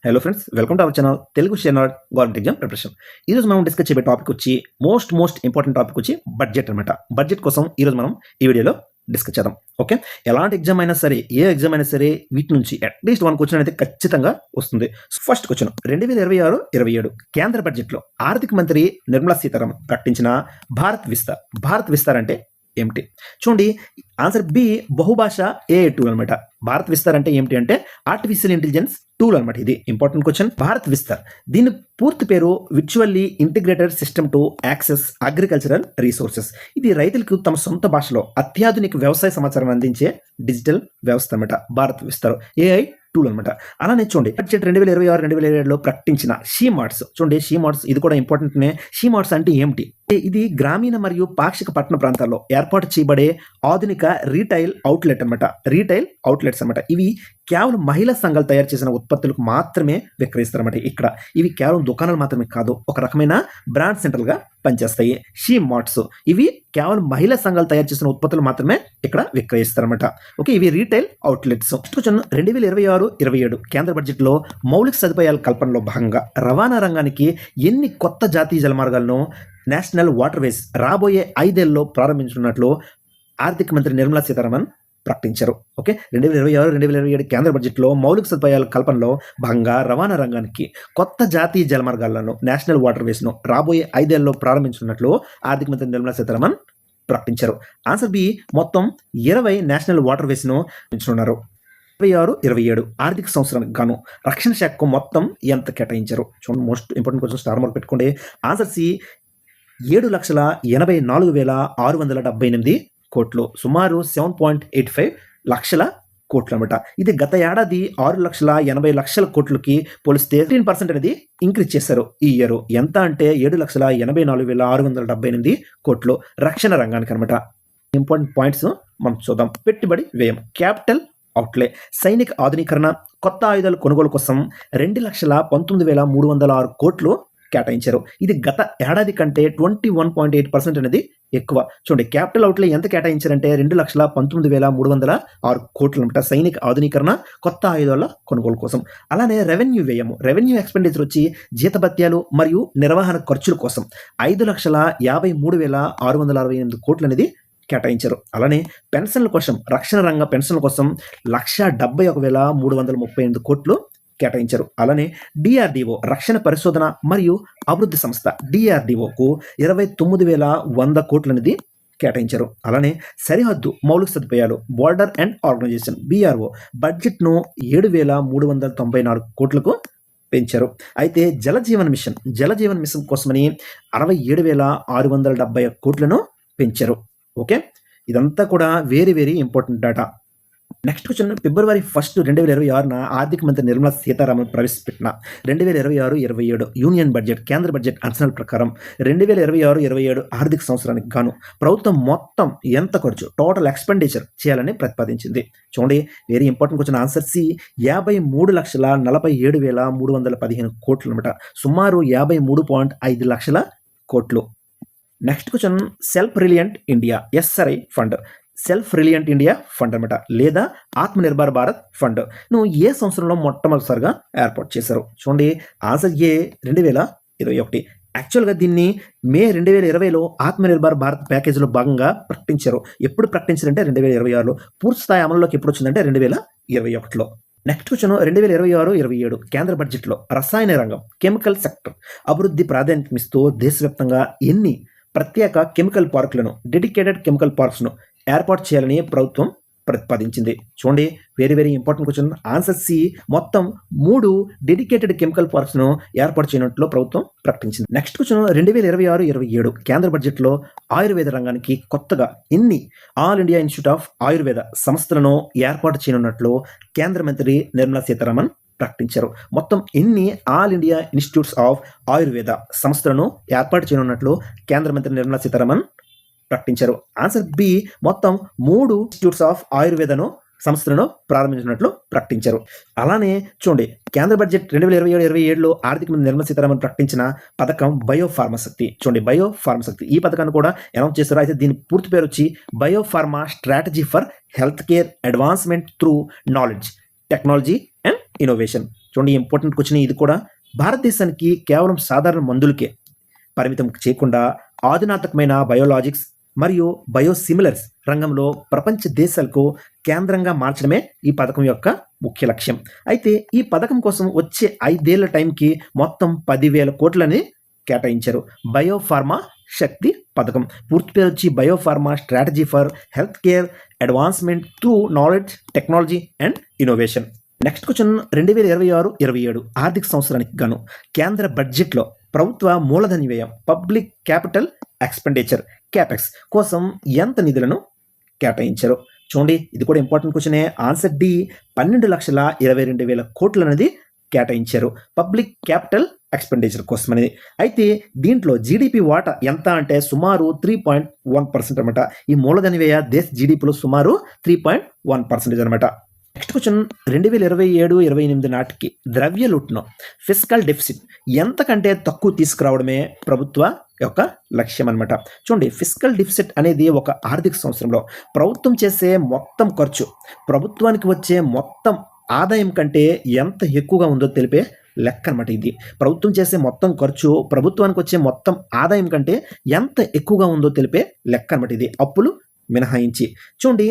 Hello friends, welcome to our channel Telugu channel government exam preparation. ఈరోజు మనం discuss చేయబోయే topic వచ్చి మోస్ట్ ఇంపార్టెంట్ టాపిక్ వచ్చి బడ్జెట్ అనమాట. బడ్జెట్ కోసం ఈరోజు మనం ఈ వీడియోలో డిస్కస్ చేద్దాం. ఓకే, ఎలాంటి ఎగ్జామ్ అయినా సరే, ఏ ఎగ్జామ్ అయినా సరే, వీటి నుంచి అట్లీస్ట్ 1 క్వశ్చన్ అయితే ఖచ్చితంగా వస్తుంది. ఫస్ట్ క్వశ్చన్ 2026-27 కేంద్ర బడ్జెట్లో ఆర్థిక మంత్రి నిర్మలా సీతారామన్ ప్రకటించిన భారత్ విస్తార్ అంటే ఏమిటి? చూడండి, ఆన్సర్ బి బహుభాష AI టూల్ అనమాట. భారత్ విస్తార్ అంటే ఏమిటి అంటే ఆర్టిఫిషియల్ ఇంటెలిజెన్స్ టూల్ అనమాట. ఇది ఇంపార్టెంట్ క్వశ్చన్. భారత్ విస్తార్ దీని పూర్తి పేరు virtually integrated system to access agricultural resources. ఇది రైతులకు తమ సొంత భాషలో అత్యాధునిక వ్యవసాయ సమాచారం అందించే డిజిటల్ వ్యవస్థ అనమాట. భారత్ విస్తార్ AI టూల్ అనమాట. అలానే చూడండి, బడ్జెట్ 2026-2027లో ప్రకటించిన షీ మార్ట్స్. చూడండి, షీ మార్ట్స్ ఇది కూడా ఇంపార్టెంట్నే. షీ మార్ట్స్ అంటే ఏమిటి? ఇది గ్రామీణ మరియు పాక్షిక పట్టణ ప్రాంతాల్లో ఏర్పాటు చేయబడే ఆధునిక రీటైల్ అవుట్లెట్ అనమాట. రీటైల్ అవుట్లెట్స్ అనమాట. ఇవి కేవలం మహిళా సంఘాలు తయారు చేసిన ఉత్పత్తులకు మాత్రమే విక్రయిస్తారన్నమాట. ఇక్కడ ఇవి కేవలం దుకాణాలు మాత్రమే కాదు, ఒక రకమైన బ్రాండ్ సెంటర్గా పనిచేస్తాయి. షీ మార్ట్స్ ఇవి కేవలం మహిళా సంఘాలు తయారు చేసిన ఉత్పత్తులు మాత్రమే ఇక్కడ విక్రయిస్తారన్నమాట. ఓకే, ఇవి రీటైల్ అవుట్లెట్స్. 2026-27 కేంద్ర బడ్జెట్లో మౌలిక సదుపాయాల కల్పనలో భాగంగా రవాణా రంగానికి ఎన్ని కొత్త జాతీయ జలమార్గాలను నేషనల్ వాటర్వేస్ రాబోయే 5 ఏళ్లలో ప్రారంభించనున్నట్లు ఆర్థిక మంత్రి నిర్మలా సీతారామన్ ప్రకటించారు. ఓకే, 2026-2027 కేంద్ర బడ్జెట్లో మౌలిక సదుపాయాల కల్పనలో భాగంగా రవాణా రంగానికి కొత్త జాతీయ జలమార్గాలను నేషనల్ వాటర్వేస్ను రాబోయే 5 ఏళ్లలో ప్రారంభించనున్నట్లు ఆర్థిక మంత్రి నిర్మలా సీతారామన్ ప్రకటించారు. ఆన్సర్ బి మొత్తం 20 నేషనల్ వాటర్వేస్ను పెంచనున్నారు. 2026-27 ఆర్థిక సంవత్సరానికి గాను రక్షణ శాఖకు మొత్తం ఎంత కేటాయించారు? చూడండి, most important question, star mark పెట్టుకోండి. ఆన్సర్ సి 7,84,678 కోట్లు, సుమారు 7.85 లక్షల కోట్లు అనమాట. ఇది గత ఏడాది 6,80,00,000 కోట్లకి పోలిస్తే 13% అనేది ఇంక్రీజ్ చేశారు ఈ ఇయర్. ఎంత అంటే 7,84,678 కోట్లు రక్షణ రంగానికి అనమాట. ఇంపార్టెంట్ పాయింట్స్ మనం చూద్దాం. పెట్టుబడి వ్యయం, క్యాపిటల్ అవుట్లే, సైనిక ఆధునీకరణ, కొత్త ఆయుధాల కొనుగోలు కోసం 2,19,306 కోట్లు కేటాయించారు. ఇది గత ఏడాది కంటే 21.8% అనేది ఎక్కువ. చూడండి, క్యాపిటల్ అవుట్లే ఎంత కేటాయించారంటే 2,19,306 కోట్లు అనమాట. సైనిక ఆధునీకరణ, కొత్త ఆయుధాల కొనుగోలు కోసం. అలానే రెవెన్యూ వ్యయము, రెవెన్యూ ఎక్స్పెండిచర్ వచ్చి జీతభత్యాలు మరియు నిర్వహణ ఖర్చుల కోసం 5,53,668 కోట్లు అనేది కేటాయించారు. అలానే పెన్షన్ల కోసం, రక్షణ రంగ పెన్షన్ల కోసం 1,71,338 కోట్లు కేటాయించారు. అలానే DRDO రక్షణ పరిశోధన మరియు అభివృద్ధి సంస్థ DRDOకు 29,100 కోట్లు అనేది కేటాయించారు. అలానే సరిహద్దు మౌలిక సదుపాయాలు బోర్డర్ అండ్ ఆర్గనైజేషన్ BRO బడ్జెట్ను 7,394 కోట్లకు పెంచారు. అయితే జలజీవన్ మిషన్ కోసమని 67,670 కోట్లను పెంచారు. ఓకే, ఇదంతా కూడా very important data. Next question, February 1, 2026 ఆర్థిక మంత్రి నిర్మలా సీతారామన్ ప్రవేశపెట్టిన 2026-27 యూనియన్ బడ్జెట్ కేంద్ర బడ్జెట్ అంచనాల ప్రకారం 2026-27 ఆర్థిక సంవత్సరానికి గాను ప్రభుత్వం మొత్తం ఎంత ఖర్చు, టోటల్ ఎక్స్పెండిచర్ చేయాలని ప్రతిపాదించింది? చూడండి, very important question. Answer C 53,47,315 కోట్లు అనమాట. సుమారు 53.5 లక్షల కోట్లు. Next question, self reliant India SRI ఫండ్, సెల్ఫ్ రిలయంట్ ఇండియా ఫండ్ అనమాట, లేదా ఆత్మనిర్భర్ భారత్ ఫండ్ ను ఏ సంవత్సరంలో మొట్టమొదటిసారిగా ఏర్పాటు చేశారు? చూడండి, ఆన్సర్ ఏ 2021. యాక్చువల్గా దీన్ని మే 2020లో ఆత్మనిర్భర్ భారత్ ప్యాకేజీలో భాగంగా ప్రకటించారు. ఎప్పుడు ప్రకటించారంటే 2026లో. పూర్తి స్థాయి అమల్లోకి ఎప్పుడు వచ్చిందంటే 2021లో. నెక్స్ట్ క్వశ్చన్, 2026-27 కేంద్ర బడ్జెట్లో రసాయన రంగం కెమికల్ సెక్టర్ అభివృద్ధి ప్రాధాన్యతమిస్తూ దేశవ్యాప్తంగా ఎన్ని ప్రత్యేక కెమికల్ పార్కులను, డెడికేటెడ్ కెమికల్ పార్క్స్ను ఏర్పాటు చేయాలని ప్రభుత్వం ప్రతిపాదించింది? చూడండి, very important question. Answer C మొత్తం 3 డెడికేటెడ్ కెమికల్ పార్క్స్ను ఏర్పాటు చేయనట్లు ప్రభుత్వం ప్రకటించింది. నెక్స్ట్ క్వశ్చన్, 2026-27 కేంద్ర బడ్జెట్లో ఆయుర్వేద రంగానికి కొత్తగా ఎన్ని all India institute of Ayurveda సంస్థలను ఏర్పాటు చేయనున్నట్లు కేంద్ర మంత్రి నిర్మలా సీతారామన్ ప్రకటించారు? మొత్తం ఎన్ని all India institutes of Ayurveda సంస్థలను ఏర్పాటు చేయనున్నట్లు కేంద్ర మంత్రి నిర్మలా సీతారామన్ ప్రకటించారు? ఆన్సర్ బి మొత్తం 3 ఇన్స్టిట్యూట్స్ ఆఫ్ ఆయుర్వేదను సంస్థలను ప్రారంభించినట్లు ప్రకటించారు. అలానే చూడండి, కేంద్ర బడ్జెట్ 2027-27లో ఆర్థిక మంత్రి నిర్మలా సీతారామన్ ప్రకటించిన పథకం బయోఫార్మశక్తి. చూడండి, బయోఫార్మశక్తి ఈ పథకాన్ని కూడా అనౌన్స్ చేశారు. అయితే దీని పూర్తి పేరు వచ్చి biopharma strategy for health care advancement through knowledge, technology and innovation. చూడండి ఇంపార్టెంట్ క్వశ్చన్ ఇది కూడా. భారతదేశానికి కేవలం సాధారణ మందులకే పరిమితం చేయకుండా ఆధునాతకమైన బయోలాజిక్స్ మరియు బయోసిమిలర్స్ రంగంలో ప్రపంచ దేశాలకు కేంద్రంగా మార్చడమే ఈ పథకం యొక్క ముఖ్య లక్ష్యం. అయితే ఈ పథకం కోసం వచ్చే 5 ఏళ్ల టైంకి మొత్తం 10,000 కోట్లని కేటాయించారు. బయోఫార్మా శక్తి పథకం పూర్తి పేరు వచ్చి biopharma strategy for health care advancement through knowledge technology and innovation. Next question 2026-27 ఆర్థిక సంవత్సరానికి గాను కేంద్ర బడ్జెట్లో ప్రభుత్వ మూలధన వ్యయం పబ్లిక్ క్యాపిటల్ ఎక్స్పెండిచర్ క్యాపెక్స్ కోసం ఎంత నిధులను కేటాయించారు? చూడండి ఇది కూడా ఇంపార్టెంట్ క్వశ్చనే. ఆన్సర్ డి 12,22,000 కోట్లు అనేది కేటాయించారు పబ్లిక్ క్యాపిటల్ ఎక్స్పెండిచర్ కోసం అనేది. అయితే దీంట్లో జీడిపి వాటా ఎంత అంటే సుమారు 3.1% అనమాట. ఈ మూలధన వ్యయ దేశ జీడిపిలో సుమారు 3.1% అనమాట. నెక్స్ట్ క్వశ్చన్ 2027-28 నాటికి ద్రవ్య లోటును ఫిస్కల్ డెఫిసిట్ ఎంతకంటే తక్కువ తీసుకురావడమే ప్రభుత్వ యొక్క లక్ష్యం అనమాట. చూడండి ఫిస్కల్ డెఫిసిట్ అనేది ఒక ఆర్థిక సంవత్సరంలో ప్రభుత్వం చేసే మొత్తం ఖర్చు ప్రభుత్వానికి వచ్చే మొత్తం ఆదాయం కంటే ఎంత ఎక్కువగా ఉందో తెలిపే లెక్క అనమాట. ఇది ప్రభుత్వం చేసే మొత్తం ఖర్చు ప్రభుత్వానికి వచ్చే మొత్తం ఆదాయం కంటే ఎంత ఎక్కువగా ఉందో తెలిపే లెక్క అనమాట. ఇది అప్పులు మినహాయించి. చూడండి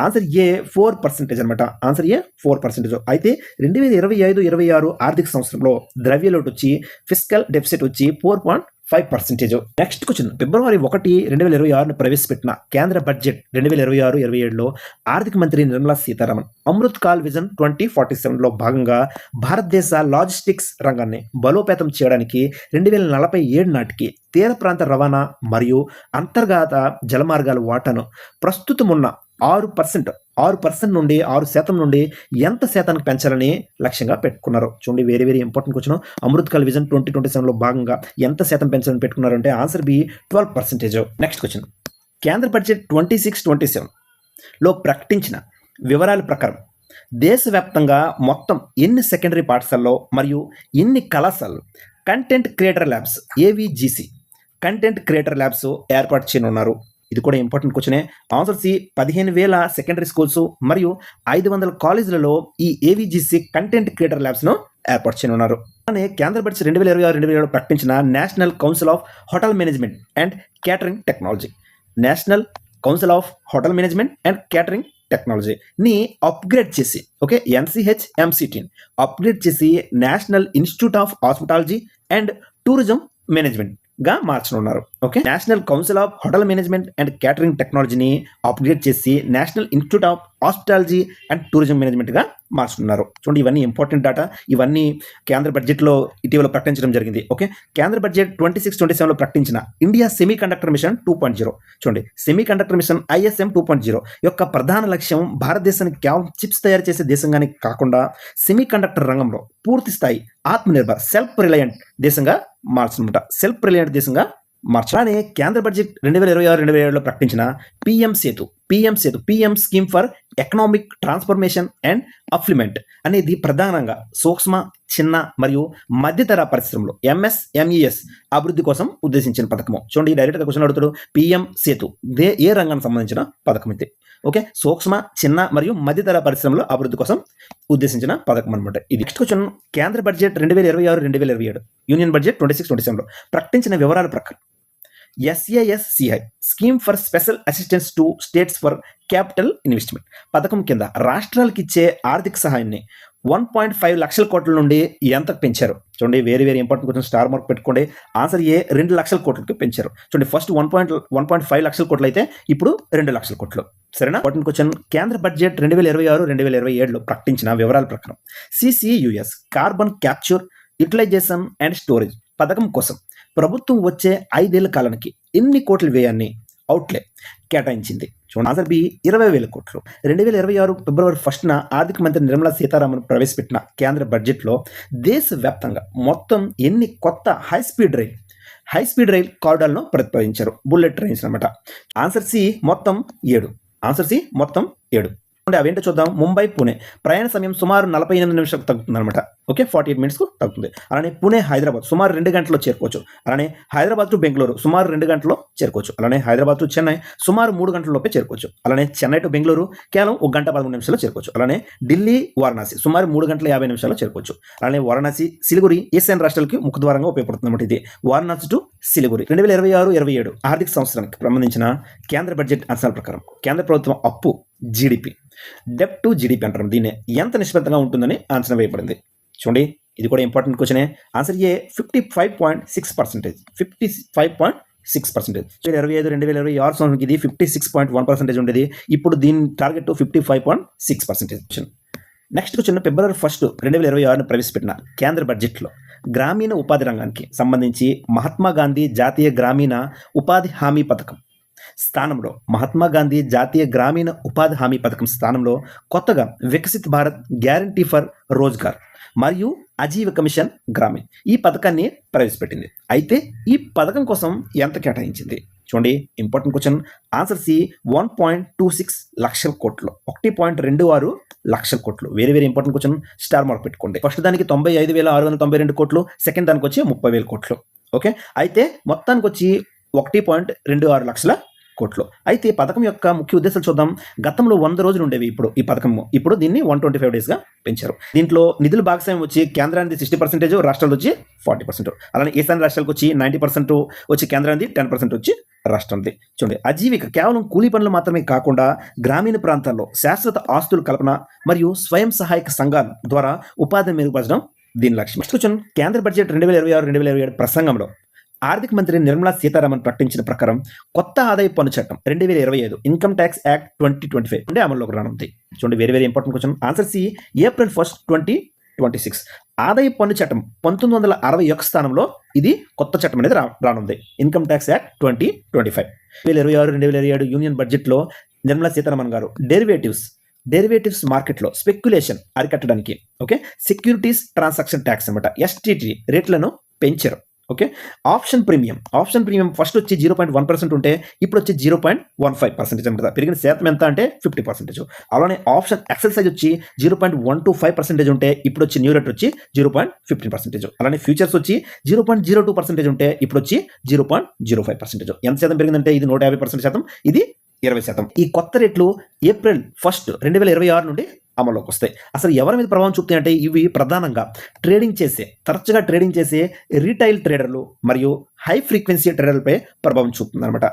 ఆన్సర్ ఏ 4% అనమాట. ఆన్సర్ ఏ 4%. అయితే 2025-26 ఆర్థిక సంవత్సరంలో ద్రవ్యలోటు వచ్చి ఫిస్కల్ డెఫిసిట్ వచ్చి 4.5%. నెక్స్ట్ క్వశ్చన్ ఫిబ్రవరి 1, 2026 ప్రవేశపెట్టిన కేంద్ర బడ్జెట్ 2026-27లో ఆర్థిక మంత్రి నిర్మలా సీతారామన్ అమృత్ కాల్ విజన్ 2047లో భాగంగా భారతదేశ లాజిస్టిక్స్ రంగాన్ని బలోపేతం చేయడానికి 2047 నాటికి తీర ప్రాంత రవాణా మరియు అంతర్గత జలమార్గాల వాటాను ప్రస్తుతం ఉన్న 6% నుండి 6% నుండి ఎంత శాతానికి పెంచాలని లక్ష్యంగా పెట్టుకున్నారు? చూడండి very important question. Amrit Kaal vision 2027లో భాగంగా ఎంత శాతం పెంచాలని పెట్టుకున్నారు అంటే ఆన్సర్ బి 12%. నెక్స్ట్ క్వశ్చన్ కేంద్ర బడ్జెట్ 26-27లో ప్రకటించిన వివరాల ప్రకారం దేశవ్యాప్తంగా మొత్తం ఎన్ని సెకండరీ పాఠశాలలో మరియు ఎన్ని కళాశాలలు content creator labs AVGC content creator labs ఏర్పాటు చేయనున్నారు? ఇది కూడా ఇంపార్టెంట్ క్వశ్చనే. ఆన్సర్ సి 15,000 సెకండరీ స్కూల్స్ మరియు 500 కాలేజీలలో ఈ ఏవిజిసి కంటెంట్ క్రియేటర్ ల్యాబ్స్ను ఏర్పాటు చేయనున్నారు. అలానే కేంద్ర బడ్జెట్ 2026-27 ప్రకటించిన national council of hotel management and catering technology national council of hotel management and catering టెక్నాలజీని అప్గ్రేడ్ చేసి NCHMCTని అప్గ్రేడ్ చేసి national institute of hospitality and tourism management గా మార్చనున్నారు. Okay national council of hotel management and catering టెక్నాలజీని upgrade చేసి national institute of hospitality and tourism management గా మార్చుతున్నారు. చూడండి ఇవన్నీ ఇంపార్టెంట్ డేటా. ఇవన్నీ కేంద్ర బడ్జెట్లో ఇటీవల ప్రకటించడం జరిగింది. ఓకే కేంద్ర బడ్జెట్ 26-27లో ప్రకటించిన ఇండియా సెమీ కండక్టర్ మిషన్ 2.0. చూడండి సెమీ కండక్టర్ మిషన్ ISM 2.0 యొక్క ప్రధాన లక్ష్యం భారతదేశానికి కేవలం చిప్స్ తయారు చేసే దేశంగానే కాకుండా సెమీ కండక్టర్ రంగంలో పూర్తి స్థాయి ఆత్మనిర్భర్ సెల్ఫ్ రిలయంట్ దేశంగా మార్చనమాట. సెల్ఫ్ రిలయంట్ దేశంగా మార్చాలని కేంద్ర బడ్జెట్ 2026-27లో ప్రకటించిన PM scheme for economic transformation and అప్లిమెంట్ అనేది ప్రధానంగా సూక్ష్మ చిన్న మరియు మధ్యతర పరిశ్రమలు MSMES అభివృద్ధి కోసం ఉద్దేశించిన పథకము. చూడండి డైరెక్ట్గా క్వశ్చన్ అడుగుతాడు. పిఎం సేతు ఏ రంగానికి సంబంధించిన పథకం ఇది? ఓకే సూక్ష్మ చిన్న మరియు మధ్యతర పరిశ్రమల అభివృద్ధి కోసం ఉద్దేశించిన పథకం అనమాట ఇది. నెక్స్ట్ క్వశ్చన్ కేంద్ర బడ్జెట్ 2026-27 యూనియన్ బడ్జెట్ 26-27లో ప్రకటించిన వివరాల ప్రకారం SASCI scheme for special assistance to states for capital investment పథకం కింద రాష్ట్రాలకు ఇచ్చే ఆర్థిక సహాయాన్ని 1.5 లక్షల కోట్ల నుండి ఎంతకు పెంచారు? చూడండి very important question. Star mark పెట్టుకోండి. ఆన్సర్ ఏ 2 లక్షల కోట్లకి పెంచారు. చూడండి ఫస్ట్ 1.5 లక్షల కోట్లు అయితే ఇప్పుడు 2 లక్షల కోట్లు. సరేనా? Important question. కేంద్ర బడ్జెట్ 2026-2027లో ప్రకటించిన వివరాల ప్రకారం CCUS carbon capture utilization and storage పథకం కోసం ప్రభుత్వం వచ్చే 5 ఏళ్ల కాలానికి ఎన్ని కోట్ల వ్యయాన్ని అవుట్లే కేటాయించింది? చూడండి ఆన్సర్ బి 20,000 కోట్లు. 2026 ఫిబ్రవరి 1న ఆర్థిక మంత్రి నిర్మలా సీతారామన్ ప్రవేశపెట్టిన కేంద్ర బడ్జెట్లో దేశవ్యాప్తంగా మొత్తం ఎన్ని కొత్త హై స్పీడ్ రైల్ కారిడార్లను ప్రతిపాదించారు? బుల్లెట్ ట్రైన్స్ అనమాట. ఆన్సర్ సి మొత్తం 7. అవేంటో చూద్దాం. ముంబై పుణే ప్రయాణ సమయం సుమారు 48 నిమిషాలకు తగ్గుతుంది అనమాట. ఓకే, 48 మినిట్స్కు తగ్గుతుంది. అలానే పుణే హైదరాబాద్ సుమారు 2 గంటల్లో చేరుకోవచ్చు. అలానే హైదరాబాద్ టు బెంగళూరు సుమారు 2 గంటల్లో చేరుకోవచ్చు. అలానే హైదరాబాద్ టు చెన్నై సుమారు 3 గంటల లోపే చేరుకోవచ్చు. అలానే చెన్నై టు బెంగళూరు కేవలం 1 గంట 13 నిమిషాల్లో చేరుకోవచ్చు. అలానే ఢిల్లీ వారణాసి సుమారు 3 గంటల 50 నిమిషాల్లో చేరుకోవచ్చు. అలానే వారణాసి సిలిగురి ఈశాన్య రాష్ట్రాలకి ముఖద్వారంగా ఉపయోగపడుతుంది అన్నమాట. ఇది వారణాసి టు సిలిగురి. 2026-27 ఆర్థిక సంవత్సరానికి సంబంధించిన కేంద్ర బడ్జెట్ అంచనాల ప్రకారం కేంద్ర ప్రభుత్వం అప్పు జీడిపి, డెప్ట్ టు జీడిపి అంటారు, దీన్ని ఎంత నిష్పత్తిగా ఉంటుందని అంచనా వేయబడింది. చూడండి, ఇది కూడా ఇంపార్టెంట్ క్వశ్చనే. ఆన్సర్ ఏ 55.6%. 55.6%. 2025-2026 సంవత్సరానికి ఇది 56.1% ఉండేది. ఇప్పుడు దీని టార్గెట్ 55.6%. నెక్స్ట్ క్వశ్చన్, February 1, 2026 ప్రవేశపెట్టిన కేంద్ర బడ్జెట్లో గ్రామీణ ఉపాధి రంగానికి సంబంధించి మహాత్మా గాంధీ జాతీయ గ్రామీణ ఉపాధి హామీ పథకం స్థానంలో స్థానంలో కొత్తగా వికసిత్ భారత్ గ్యారంటీ ఫర్ రోజ్గార్ మరియు అజీవిక మిషన్ గ్రామీణ్ ఈ పథకాన్ని ప్రవేశపెట్టింది. అయితే ఈ పథకం కోసం ఎంత కేటాయించింది? చూడండి, ఇంపార్టెంట్ క్వశ్చన్. ఆన్సర్ సి 1.26 లక్షల కోట్లు, 1.26 లక్షల కోట్లు. వేరే ఇంపార్టెంట్ క్వశ్చన్, స్టార్ మార్క్ పెట్టుకోండి. ఫస్ట్ దానికి 95,692 కోట్లు, సెకండ్ దానికి వచ్చి 30,000 కోట్లు. ఓకే, అయితే మొత్తానికి వచ్చి 1.26 లక్షల కోట్లు. అయితే ఈ పథకం యొక్క ముఖ్య ఉద్దేశాలు చూద్దాం. గతంలో 100 రోజులు ఉండేవి ఈ పథకం. ఇప్పుడు దీన్ని 125 డేస్గా పెంచారు. దీంట్లో నిధుల భాగస్వామ్యం వచ్చి కేంద్రానికి 60%, రాష్ట్రాలు వచ్చి 40%. అలానే ఈశాన్య రాష్ట్రాలకు వచ్చి 90% వచ్చి కేంద్రానికి, 10% వచ్చి రాష్ట్రానికి. చూడండి, అజీవిక కేవలం కూలీ పనులు మాత్రమే కాకుండా గ్రామీణ ప్రాంతాల్లో శాశ్వత ఆస్తుల కల్పన మరియు స్వయం సహాయక సంఘాల ద్వారా ఉపాధిని మెరుగుపరచడం దీని లక్ష్యం. నెక్స్ట్ క్వశ్చన్, కేంద్ర బడ్జెట్ 2026-2027 ప్రసంగంలో ఆర్థిక మంత్రి నిర్మలా సీతారామన్ ప్రకటించిన ప్రకారం కొత్త ఆదాయ పన్ను చట్టం 2025 ఇన్కమ్ ట్యాక్స్ యాక్ట్ 2025 అంటే అమల్లోకి రానుంది. చూడండి, very important question. Answer C April 1, 2026. ఆదాయ పన్ను చట్టం 1961 స్థానంలో ఇది కొత్త చట్టం అనేది రానుంది. Income tax act 2025. 2026-2027 యూనియన్ బడ్జెట్లో నిర్మలా సీతారామన్ గారు డెరివేటివ్స్ మార్కెట్లో స్పెక్యులేషన్ అరికట్టడానికి సెక్యూరిటీస్ ట్రాన్సాక్షన్ ట్యాక్స్ అనమాట STT రేట్లను పెంచారు. ఓకే, ఆప్షన్ ప్రీమియం ఫస్ట్ వచ్చి 0.1% ఉంటే ఇప్పుడు వచ్చి 0.15% అనమాట. పెరిగిన శాతం ఎంత అంటే 50%. అలానే ఆప్షన్ ఎక్సెల్ వచ్చి 0.125% ఉంటే ఇప్పుడు వచ్చి న్యూ రేట్ వచ్చి 0.15%. అలానే ఫ్యూచర్స్ వచ్చి 0.02% ఉంటే ఇప్పుడు వచ్చి 0.05%. ఎంత శాతం పెరిగిందంటే ఇది 150% శాతం, ఇది 20%. ఈ కొత్త రేట్లు April 1, 2026 నుండి అమల్లోకి వస్తాయి. అసలు ఎవరి మీద ప్రభావం చూపుతాయంటే ఇవి ప్రధానంగా తరచుగా ట్రేడింగ్ చేసే రీటైల్ ట్రేడర్లు మరియు హై ఫ్రీక్వెన్సీ ట్రేడర్లపై ప్రభావం చూపుతుంది అనమాట.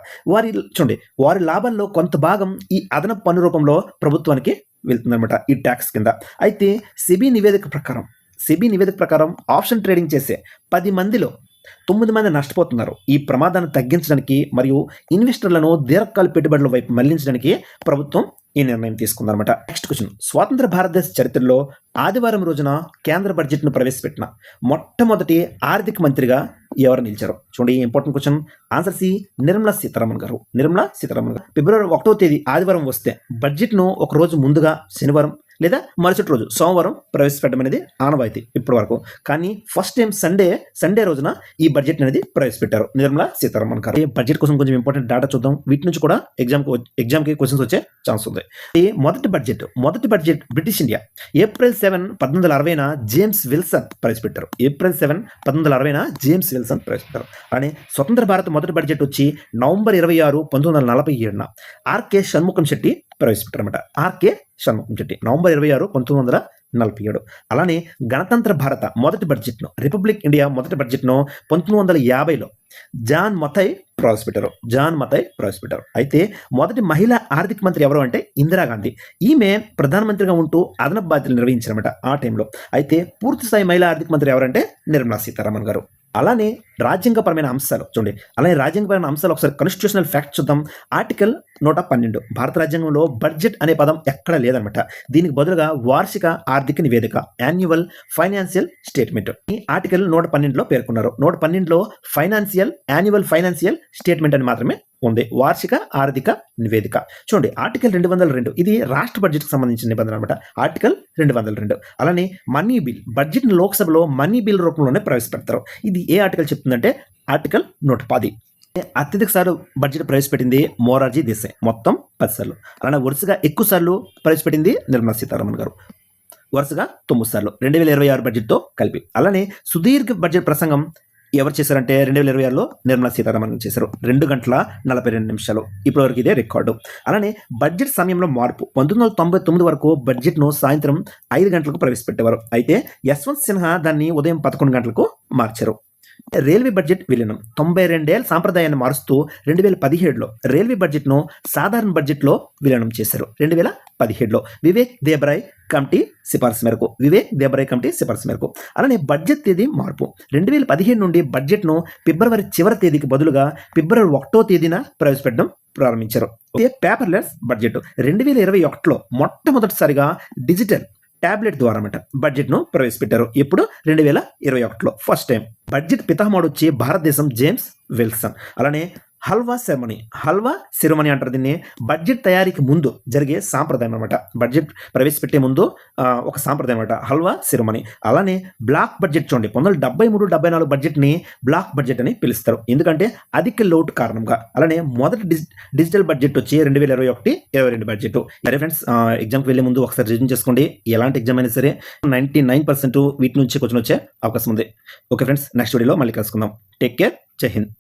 వారి లాభాల్లో కొంత భాగం ఈ అదనపు పన్ను రూపంలో ప్రభుత్వానికి వెళ్తుందన్నమాట ఈ ట్యాక్స్ కింద. అయితే సెబీ నివేదిక ప్రకారం ఆప్షన్ ట్రేడింగ్ చేసే 10 మందిలో 9 మంది నష్టపోతున్నారు. ఈ ప్రమాదాన్ని తగ్గించడానికి మరియు ఇన్వెస్టర్లను దీర్ఘకాల పెట్టుబడుల వైపు మళ్లించడానికి ప్రభుత్వం ఈ నిర్ణయం తీసుకుందన్నమాట. నెక్స్ట్ క్వశ్చన్, స్వాతంత్ర భారతదేశ చరిత్రలో ఆదివారం రోజున కేంద్ర బడ్జెట్ను ప్రవేశపెట్టిన మొట్టమొదటి ఆర్థిక మంత్రిగా ఎవరు నిలిచారు? చూడండి, important question. Answer C Nirmala Sitharaman గారు. February 1వ తేదీ ఆదివారం వస్తే బడ్జెట్ను ఒక రోజు ముందుగా శనివారం లేదా మరుసటి రోజు సోమవారం ప్రవేశపెట్టడం అనేది ఆనవాయితీ ఇప్పటి వరకు. కానీ ఫస్ట్ టైం సండే రోజున ఈ బడ్జెట్ అనేది ప్రవేశపెట్టారు నిర్మలా సీతారామన్ గారు. ఈ బడ్జెట్ కోసం కొంచెం ఇంపార్టెంట్ డేటా చూద్దాం. వీటి నుంచి కూడా ఎగ్జామ్కి క్వశ్చన్స్ వచ్చే ఛాన్స్ ఉంది. ఈ మొదటి budget British India April 7, 1860 James Wilson ప్రవేశపెట్టారు. April 7, 1860 జేమ్స్ విల్సన్ ప్రవేశపెట్టారు. అలానే స్వతంత్ర భారత్ మొదటి బడ్జెట్ వచ్చి November 26, 1947 ఆర్కే షణ్ముఖం శెట్టి ప్రవేశపెట్టారన్నమాట. November 26, 1947. అలానే గణతంత్ర భారత మొదటి బడ్జెట్ను రిపబ్లిక్ ఇండియా మొదటి బడ్జెట్ను 1950లో జాన్ మథై ప్రవేశపెట్టారు. అయితే మొదటి మహిళా ఆర్థిక మంత్రి ఎవరు అంటే ఇందిరాగాంధీ. ఈమె ప్రధానమంత్రిగా ఉంటూ అదనపు బాధ్యతలు నిర్వహించారన్నమాట ఆ టైంలో. అయితే పూర్తిస్థాయి మహిళా ఆర్థిక మంత్రి ఎవరంటే నిర్మలా సీతారామన్ గారు. అలానే రాజ్యాంగపరమైన అంశాలు ఒకసారి కాన్స్టిట్యూషనల్ ఫ్యాక్ట్ చూద్దాం. ఆర్టికల్ 112 భారత రాజ్యాంగంలో బడ్జెట్ అనే పదం ఎక్కడ లేదనమాట. దీనికి బదులుగా వార్షిక ఆర్థిక నివేదిక యాన్యువల్ ఫైనాన్షియల్ స్టేట్మెంట్ ఈ ఆర్టికల్ 112లో పేర్కొన్నారు. 112లో యాన్యువల్ ఫైనాన్షియల్ స్టేట్మెంట్ అని మాత్రమే ఉంది, వార్షిక ఆర్థిక నివేదిక. చూడండి, ఆర్టికల్ 202 ఇది రాష్ట్ర బడ్జెట్కి సంబంధించిన నిబంధన అనమాట. ఆర్టికల్ 202. అలానే మనీ బిల్ బడ్జెట్ను లోక్సభలో మనీ బిల్ రూపంలోనే ప్రవేశపెడతారు. ఇది ఏ ఆర్టికల్ చెప్తుందంటే ఆర్టికల్ 110. అత్యధిక సార్లు బడ్జెట్ ప్రవేశపెట్టింది మొరార్జీ దేశాయ్, మొత్తం 10 సార్లు. అలానే వరుసగా ఎక్కువ సార్లు ప్రవేశపెట్టింది నిర్మలా సీతారామన్ గారు, వరుసగా 9 సార్లు 2026 బడ్జెట్తో కలిపి. అలానే సుదీర్ఘ బడ్జెట్ ప్రసంగం ఎవరు చేశారంటే 2026లో నిర్మలా సీతారామన్ చేశారు, 2 గంటల 42 నిమిషాలు. ఇప్పటివరకు ఇదే రికార్డు. అలానే బడ్జెట్ సమయంలో మార్పు. 1999 వరకు బడ్జెట్ను సాయంత్రం 5 గంటలకు ప్రవేశపెట్టేవారు. అయితే యశ్వంత్ సిన్హా దాన్ని ఉదయం 11 గంటలకు మార్చారు. రైల్వే బడ్జెట్ విలీనం. 92 ఏళ్ల సాంప్రదాయాన్ని మారుస్తూ 2017లో రైల్వే బడ్జెట్ను సాధారణ బడ్జెట్లో విలీనం చేశారు. 2017లో వివేక్ దేబ్రాయ్ కమిటీ సిఫార్సు మేరకు. అలానే బడ్జెట్ తేదీ మార్పు. 2017 నుండి బడ్జెట్ను ఫిబ్రవరి చివరి తేదీకి బదులుగా ఫిబ్రవరి 1వ తేదీన ప్రవేశపెట్టడం ప్రారంభించారు. Paperless budget. 2021లో మొట్టమొదటిసారిగా డిజిటల్ టాబ్లెట్ ద్వారా బడ్జెట్ను ప్రవేశపెట్టారు. ఇప్పుడు 2021లో ఫస్ట్ టైం. బడ్జెట్ పితామహుడు వచ్చి భారతదేశం జేమ్స్ విల్సన్. అలానే హల్వా సెరమనీ అంటారు దీన్ని. బడ్జెట్ తయారీకి ముందు జరిగే సాంప్రదాయం అనమాట. బడ్జెట్ ప్రవేశపెట్టే ముందు ఒక సాంప్రదాయం అనమాట, హల్వా సెరమనీ. అలానే బ్లాక్ బడ్జెట్ చూడండి, 1973-74 బడ్జెట్ని బ్లాక్ బడ్జెట్ అని పిలుస్తారు, ఎందుకంటే అధిక లోటు కారణంగా. అలానే మొదటి డిజిటల్ బడ్జెట్ వచ్చి 2021-22 బడ్జెట్. సరే ఫ్రెండ్స్, ఎగ్జామ్కి వెళ్ళే ముందు ఒకసారి రివిజన్ చేసుకోండి. ఎలాంటి ఎగ్జామ్ అయినా సరే 99% వీటి నుంచి క్వశ్చన్ వచ్చే అవకాశం ఉంది. ఓకే ఫ్రెండ్స్, నెక్స్ట్ వీడియోలో మళ్ళీ కలుసుకుందాం. టేక్ కేర్, జై హింద్.